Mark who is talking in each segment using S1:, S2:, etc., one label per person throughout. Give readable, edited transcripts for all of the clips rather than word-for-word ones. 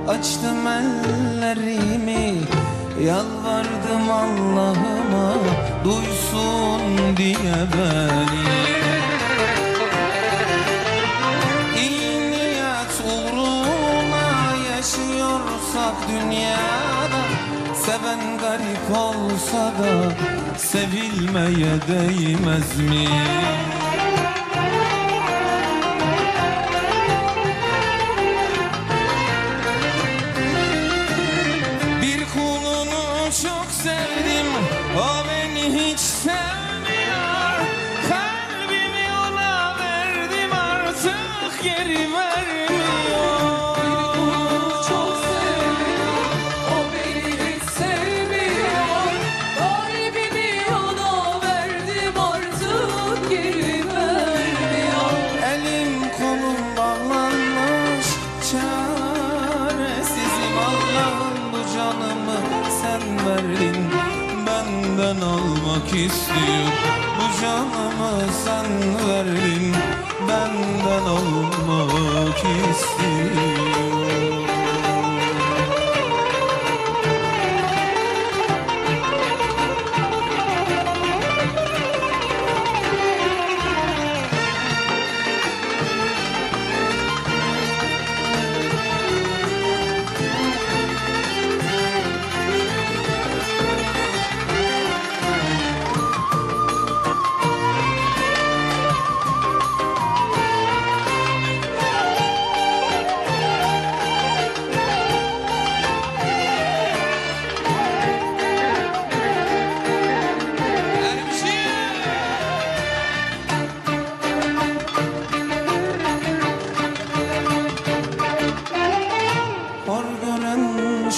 S1: Açtım ellerimi, yalvardım Allah'ıma, duysun diye beni. İyi niyet uğruna yaşıyorsak dünyada, seven garip olsa da sevilmeye değmez mi? Çok sevdim, o beni hiç sevmiyor. Kalbimi ona verdim, artık geri vermiyor.
S2: Çok sevdim, o beni hiç sevmiyor. Kalbimi ona verdim, artık geri vermiyor.
S1: Elim kolum bağlanmış, çaresizim. Allah'ım bu canımı sen verdin, benden almak istiyor. Bu canımı sen verdin, benden almak istiyor.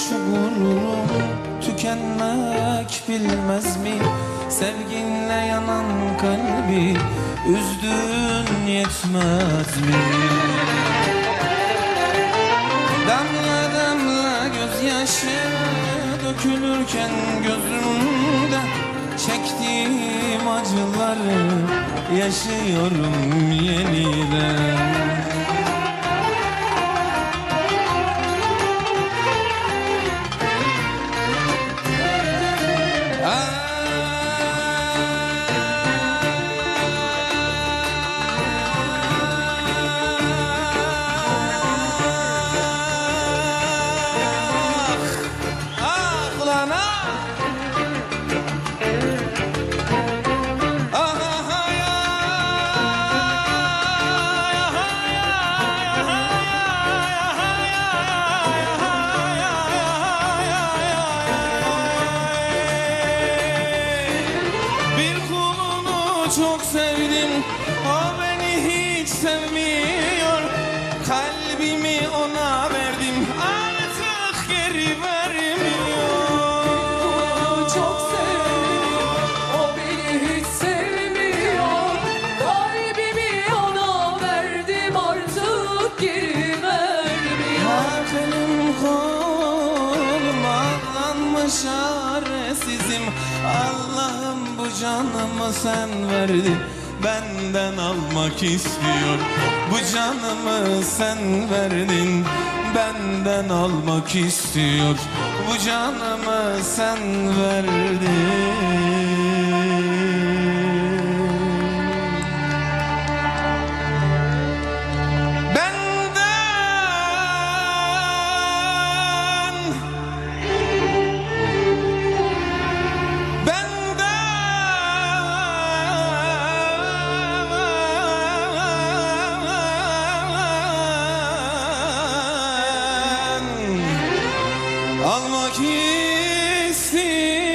S1: Şu gururum tükenmek bilmez mi? Sevginle yanan kalbi üzdün yetmez mi? Damla damla gözyaşı dökülürken gözümde, çektiğim acıları yaşıyorum yeniden. Çok sevdim, o beni hiç sevmiyor. Kalbimi ona verdim, artık geri vermiyor.
S2: Çok sevdim, o beni hiç sevmiyor. Kalbimi ona verdim, artık geri vermiyor.
S1: Elim kolum bağlanmış, çaresizim. Allah'ım bu canımı sen verdin, benden almak istiyor. Bu canımı sen verdin, benden almak istiyor. Bu canımı sen verdin. Almak istiyor.